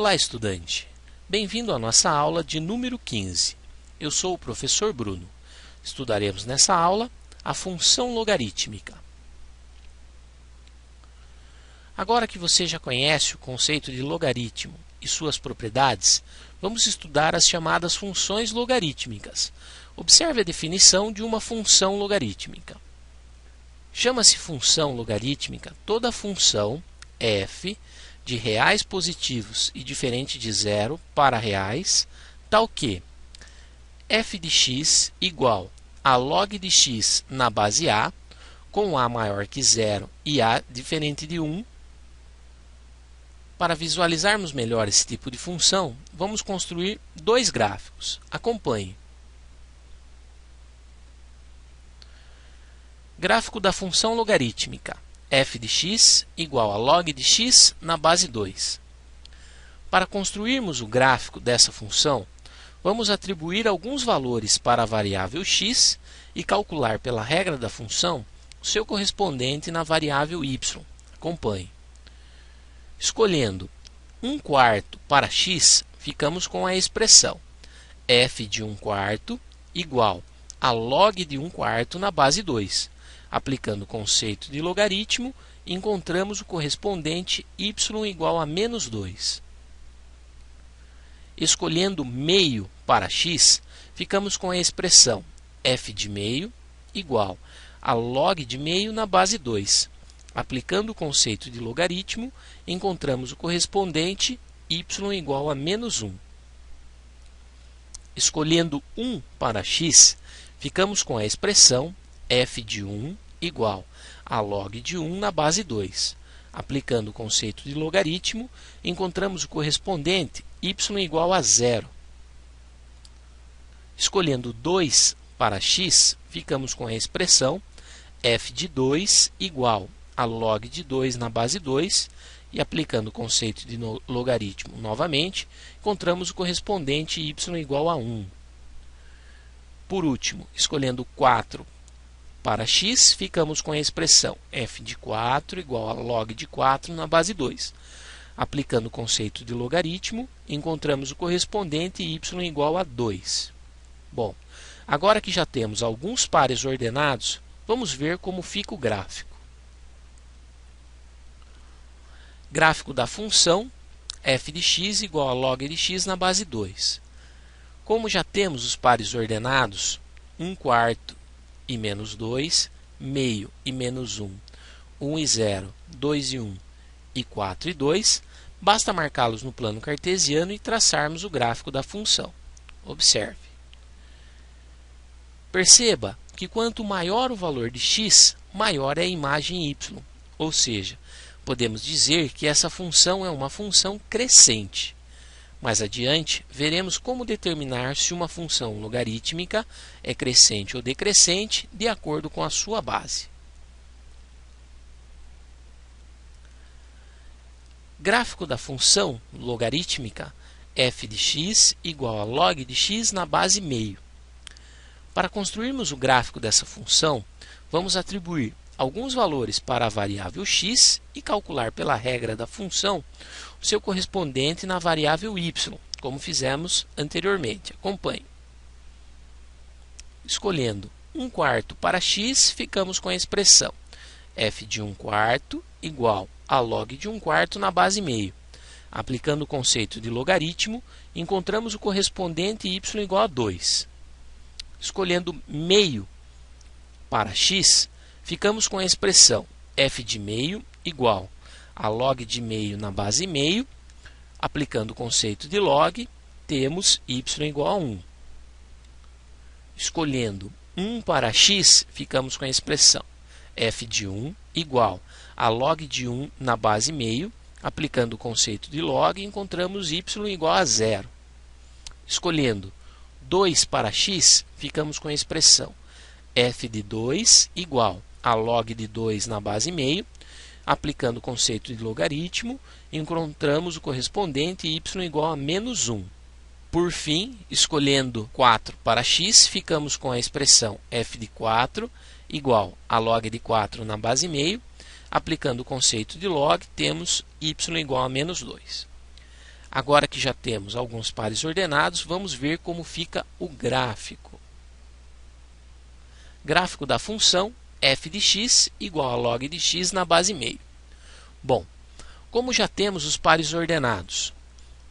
Olá, estudante! Bem-vindo à nossa aula de número 15. Eu sou o professor Bruno. Estudaremos nessa aula a função logarítmica. Agora que você já conhece o conceito de logaritmo e suas propriedades, vamos estudar as chamadas funções logarítmicas. Observe a definição de uma função logarítmica. Chama-se função logarítmica toda função f de reais positivos e diferente de zero para reais, tal que f de x igual a log de x na base a, com a maior que zero e a diferente de 1. Para visualizarmos melhor esse tipo de função, vamos construir dois gráficos. Acompanhe. Gráfico da função logarítmica f de x igual a log de x na base 2. Para construirmos o gráfico dessa função, vamos atribuir alguns valores para a variável x e calcular pela regra da função o seu correspondente na variável y. Acompanhe. Escolhendo 1/4 para x, ficamos com a expressão f de 1/4 igual a log de 1/4 na base 2. Aplicando o conceito de logaritmo, encontramos o correspondente y igual a menos 2. Escolhendo meio para x, ficamos com a expressão f de meio igual a log de meio na base 2. Aplicando o conceito de logaritmo, encontramos o correspondente y igual a menos 1. Escolhendo 1 para x, ficamos com a expressão f de 1 igual a log de 1 na base 2. Aplicando o conceito de logaritmo, encontramos o correspondente y igual a 0. Escolhendo 2 para x, ficamos com a expressão f de 2 igual a log de 2 na base 2. E aplicando o conceito de logaritmo novamente, encontramos o correspondente y igual a 1. Por último, escolhendo 4 para x, ficamos com a expressão f de 4 igual a log de 4 na base 2. Aplicando o conceito de logaritmo, encontramos o correspondente y igual a 2. Bom, agora que já temos alguns pares ordenados, vamos ver como fica o gráfico. Gráfico da função f de x igual a log de x na base 2. Como já temos os pares ordenados, 1/4 e menos 2, meio e menos 1, 1 e 0, 2 e 1 e 4 e 2, basta marcá-los no plano cartesiano e traçarmos o gráfico da função. Observe. Perceba que quanto maior o valor de x, maior é a imagem y, ou seja, podemos dizer que essa função é uma função crescente. Mais adiante, veremos como determinar se uma função logarítmica é crescente ou decrescente de acordo com a sua base. Gráfico da função logarítmica f de x igual a log de x na base meio. Para construirmos o gráfico dessa função, vamos atribuir alguns valores para a variável x e calcular pela regra da função o seu correspondente na variável y, como fizemos anteriormente. Acompanhe. Escolhendo 1/4 para x, ficamos com a expressão f de 1/4 igual a log de 1/4 na base meio. Aplicando o conceito de logaritmo, encontramos o correspondente y igual a 2. Escolhendo meio para x, ficamos com a expressão f de meio igual a log de meio na base meio. Aplicando o conceito de log, temos y igual a 1. Escolhendo 1 para x, ficamos com a expressão f de 1 igual a log de 1 na base meio. Aplicando o conceito de log, encontramos y igual a 0. Escolhendo 2 para x, ficamos com a expressão f de 2 igual a log de 2 na base meio. Aplicando o conceito de logaritmo, encontramos o correspondente y igual a menos 1. Por fim, escolhendo 4 para x, ficamos com a expressão f de 4 igual a log de 4 na base meio. Aplicando o conceito de log, temos y igual a menos 2. Agora que já temos alguns pares ordenados, vamos ver como fica o gráfico. Gráfico da função f de x igual a log de x na base meio. Bom, como já temos os pares ordenados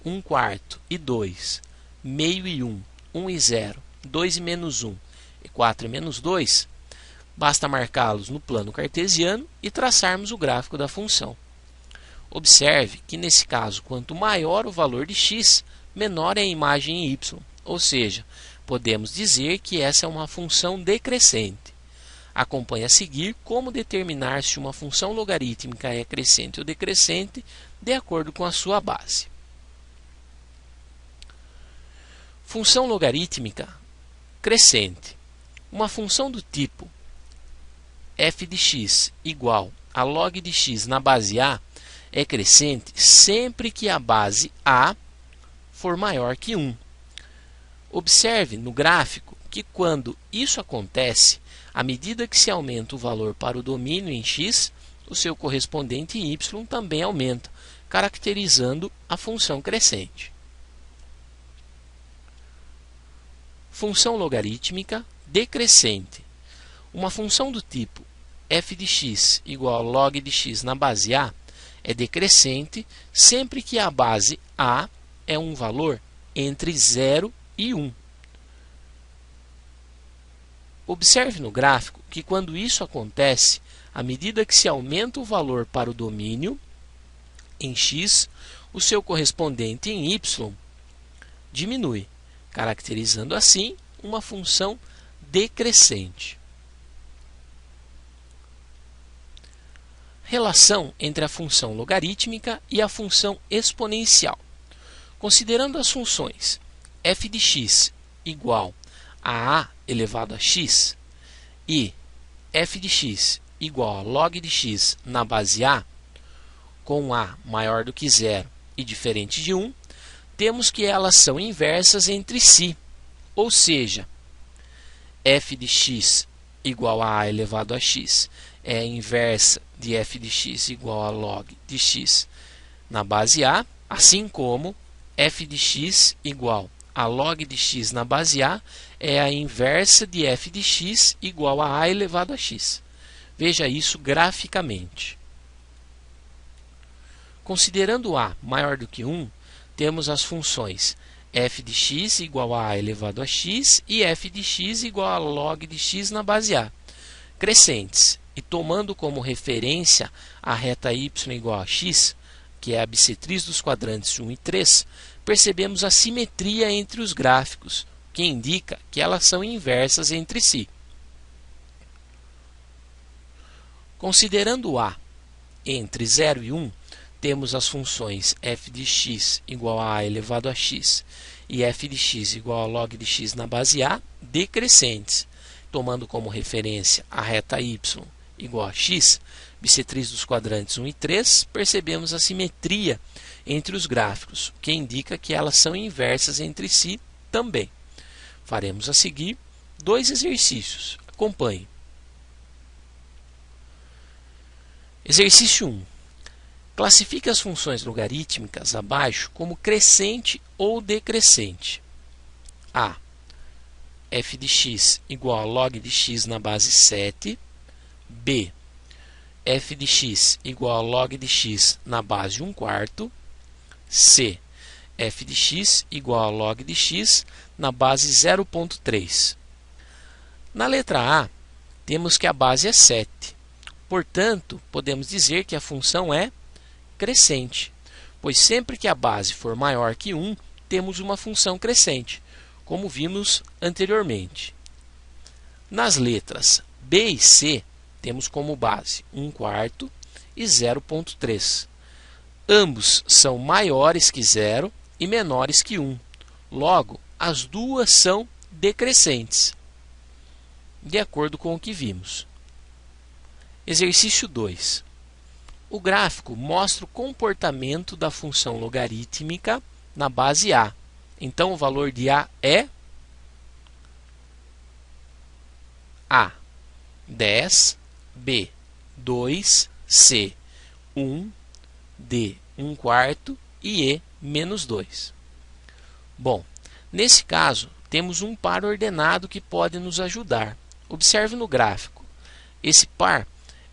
1/4 e 2, meio e 1, 1 e 0, 2 e menos 1 e 4 e menos 2, basta marcá-los no plano cartesiano e traçarmos o gráfico da função. Observe que nesse caso, quanto maior o valor de x, menor é a imagem em y, ou seja, podemos dizer que essa é uma função decrescente. Acompanhe a seguir como determinar se uma função logarítmica é crescente ou decrescente de acordo com a sua base. Função logarítmica crescente. Uma função do tipo f de x igual a log de x na base a é crescente sempre que a base a for maior que 1. Observe no gráfico que quando isso acontece, à medida que se aumenta o valor para o domínio em x, o seu correspondente em y também aumenta, caracterizando a função crescente. Função logarítmica decrescente. Uma função do tipo f de x igual a log de x na base a é decrescente sempre que a base a é um valor entre 0 e 1. Observe no gráfico que quando isso acontece, à medida que se aumenta o valor para o domínio em x, o seu correspondente em y diminui, caracterizando assim uma função decrescente. Relação entre a função logarítmica e a função exponencial. Considerando as funções f de x igual a elevado a x e f de x igual a log de x na base a, com a maior do que 0 e diferente de 1, temos que elas são inversas entre si, ou seja, f de x igual a elevado a x é a inversa de f de x igual a log de x na base a, assim como f de x igual a log de x na base a é a inversa de f de x igual a elevado a x. Veja isso graficamente. Considerando a maior do que 1, temos as funções f de x igual a elevado a x e f de x igual a log de x na base a, crescentes, e tomando como referência a reta y igual a x, que é a bissetriz dos quadrantes 1 e 3, percebemos a simetria entre os gráficos, que indica que elas são inversas entre si. Considerando a entre 0 e 1, temos as funções f de x igual a elevado a x e f de x igual a log de x na base a decrescentes, tomando como referência a reta y igual a x, bissetriz dos quadrantes 1 e 3, percebemos a simetria entre os gráficos, o que indica que elas são inversas entre si também. Faremos a seguir 2 exercícios. Acompanhe. Exercício 1. Classifique as funções logarítmicas abaixo como crescente ou decrescente. A. f de x igual a log de x na base 7. B. f de x igual a log de x na base 1/4. C. f de x igual a log de x na base 0,3. Na letra A, temos que a base é 7. Portanto, podemos dizer que a função é crescente, pois sempre que a base for maior que 1, temos uma função crescente, como vimos anteriormente. Nas letras B e C, temos como base 1/4 e 0,3. Ambos são maiores que 0 e menores que 1. Logo, as duas são decrescentes, de acordo com o que vimos. Exercício 2. O gráfico mostra o comportamento da função logarítmica na base a. Então, o valor de a é A, 10, B, 2, C, 1, D, 1/4 e E, menos 2. Bom, nesse caso, temos um par ordenado que pode nos ajudar. Observe no gráfico. Esse par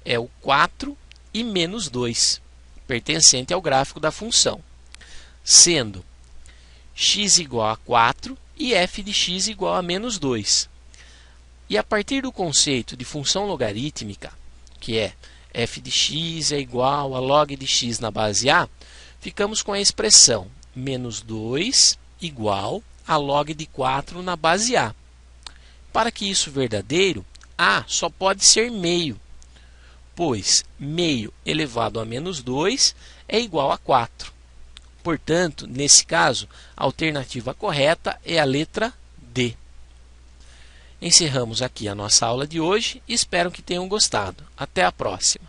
é o 4 e menos 2, pertencente ao gráfico da função, sendo x igual a 4 e f de x igual a menos 2. E a partir do conceito de função logarítmica, que é f de x é igual a log de x na base a, ficamos com a expressão menos 2 igual a log de 4 na base a. Para que isso verdadeiro, a só pode ser meio, pois meio elevado a menos 2 é igual a 4. Portanto, nesse caso, a alternativa correta é a letra D. Encerramos aqui a nossa aula de hoje e espero que tenham gostado. Até a próxima!